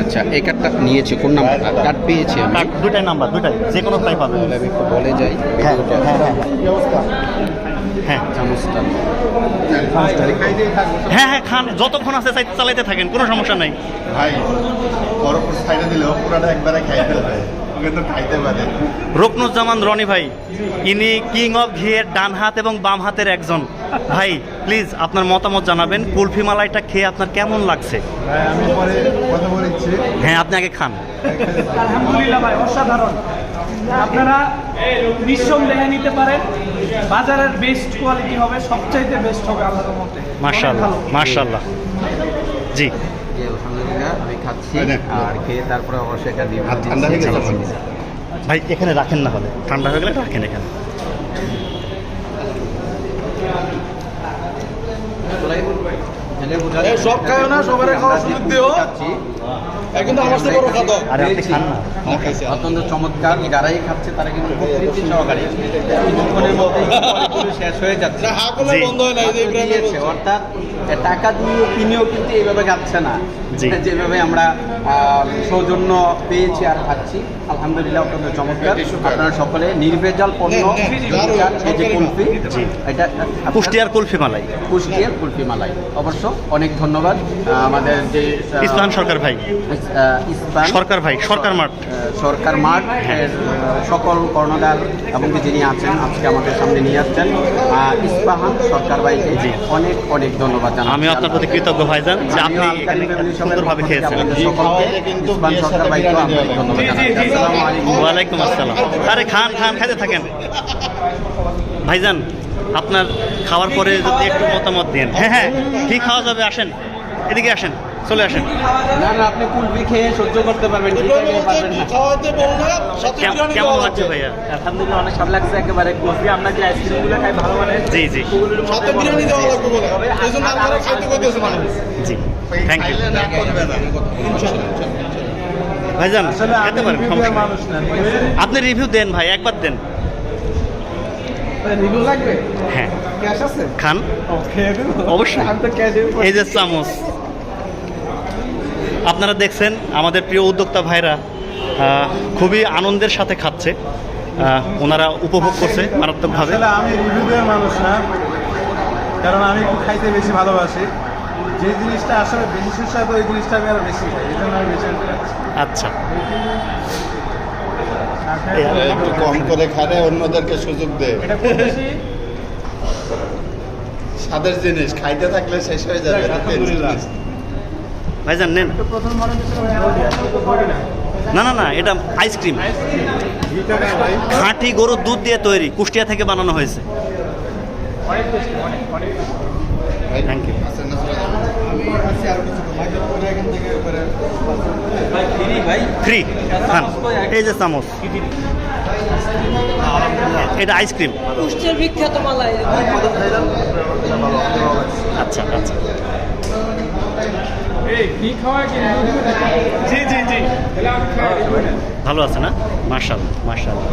আচ্ছা, এই কার্ডটা নিয়েছি, কোন নাম্বার কার্ড পেয়েছি আমি? দুটাই নাম্বার, দুটাই যে কোনো প্রায় পাবেন। তাহলে আমি একটু বলে যাই। হ্যাঁ হ্যাঁ হ্যাঁ হ্যাঁ চামচটা হ্যাঁ হ্যাঁ খান, যতক্ষণ আছে চালাইতে থাকেন, কোনো সমস্যা নাই। ভাই বরফ সাইডে দিলেও পুরাটা একবারে খাইতে হয়, ওকে তো খাইতে পারে। রুকনুজ্জামান রনি ভাই, ইনি কিং অফ ঘিয়ের ডান হাত এবং বাম হাতের একজন। ভাই প্লিজ আপনার মতামত জানাবেন, কুলফি মালাইটা খেয়ে আপনার কেমন লাগছে? ভাই আমি পরে কথা বলেছি। হ্যাঁ, আপনি আগে খান। আলহামদুলিল্লাহ ভাই, অসাধারণ। আপনারা নিঃসন্দেহে নিতে পারেন, বাজারের বেস্ট কোয়ালিটি হবে, সবচাইতে বেস্ট হবে আল্লাহর মতে। মাশাআল্লাহ মাশাআল্লাহ। জি আলহামদুলিল্লাহ, আমি খাচ্ছি আর খেয়ে তারপরে অবশ্যই এটা দিব। ঠান্ডা হয়ে গেছে ভাই এখানে রাখেন, না হলে ঠান্ডা হয়ে গেলে রাখেন এখানে। সব খায় না, সবার খাওয়ার সুযোগ দিও। কিন্তু আমার সাথে বড় খাদক। আরে আপনি খান না। অত্যন্ত চমৎকার, যারাই খাচ্ছে তারা কিন্তু তৃপ্তি সহকারে কিছুক্ষণের মধ্যে শেষ হয়ে যাচ্ছে। জি। বন্ধ হয় না, এই যে ইব্রাহিম দিয়েছে, অর্থাৎ টাকা দিয়ে কিনেও কিন্তু এইভাবে খাচ্ছে না, জি। যেভাবে আমরা সৌজন্য পেয়েছি আর খাচ্ছি। আলহামদুলিল্লাহ, অত্যন্ত চমৎকার। আপনারা সকলে নির্ভেজাল পণ্য, এই যে কুলফি, জি। এটা কুষ্টিয়ার কুলফি মালাই, কুষ্টিয়ার কুলফি মালাই। অবশ্য অনেক ধন্যবাদ আমাদের যে ইসলাম সরকার ভাই, ইসলাম সরকার ভাই, সরকার মাঠ, সরকার মাঠ এর সকল কর্ণধার এবং যিনি আছেন আজকে আমাদের সামনে নিয়ে আসছেন ইস্পাহান সরকার ভাইকে জি। অনেক অনেক ধন্যবাদ জানাই। আমি আপনার প্রতি কৃতজ্ঞ ভাইজান যে আপনি এখানে সুন্দরভাবে খেয়েছেন। সকলকে ইস্পাহান সরকার ভাইকে আন্তরিক ধন্যবাদ জানাই। আসসালামু আলাইকুম। ওয়ালাইকুম আসসালাম। আরে খান খান, খাইতে থাকেন ভাইজান। আপনার খাওয়ার পরে যদি একটু মতামত দেন। হ্যাঁ হ্যাঁ, কি খাওয়া যাবে? আসেন এদিকে, আসেন, চলে আসেন। না না, আপনি কুলফি খেয়ে সহ্য করতে পারবেন, ঠিক আছে? পারবেন না। কেমন লাগছে ভাইয়া? আলহামদুলিল্লাহ, অনেক ভালো লাগছে। একেবারে কুলফি, আমরা যে আইসক্রিমগুলো খাই ভালো মানে জি জি জি, থ্যাংক ইউ ভাইজান। খেতে পারেন, সমস্যা নেই। আপনি রিভিউ দেন ভাই, একবার দেন। রিভিউ লাগবে? হ্যাঁ, ক্যাশ আছে? খান অবশ্যই। আমি তো ক্যাশ এই যে চামচ, আপনারা দেখছেন আমাদের প্রিয় উদ্যোক্তা ভাইরা খুবই আনন্দের সাথে খাচ্ছে, ওনারা উপভোগ করছে মারাত্মকভাবে। আসলে আমি রিভিউ দেওয়ার মানুষ না, কারণ আমি একটু খাইতে বেশি ভালোবাসি। যে জিনিসটা আসলে বেশি সুস্বাদু, ওই জিনিসটা আমি আরো বেশি খাই, এই জন্য আমি বেশি খাচ্ছি। আচ্ছা, একটু কম করে খালে অন্যদেরকে সুযোগ দে। এটা খুব বেশি স্বাদের জিনিস খাইতে থাকলে শেষ হয়ে যাবে। আলহামদুলিল্লাহ। ভাইজান নেন। প্রথম মডেল না না না, এটা আইসক্রিম, খাঁটি গরুর দুধ দিয়ে তৈরি, কুষ্টিয়া থেকে বানানো হয়েছে। Thank you. ফ্রি খান, এই যে চামচ, এটা আইসক্রিম। কুষ্টিয়ার বিখ্যাত মালাই। আচ্ছা আচ্ছা, কি খাওয়া কি? জি জি জি, ভালো আছে না? মাশাআল্লাহ মাশাআল্লাহ।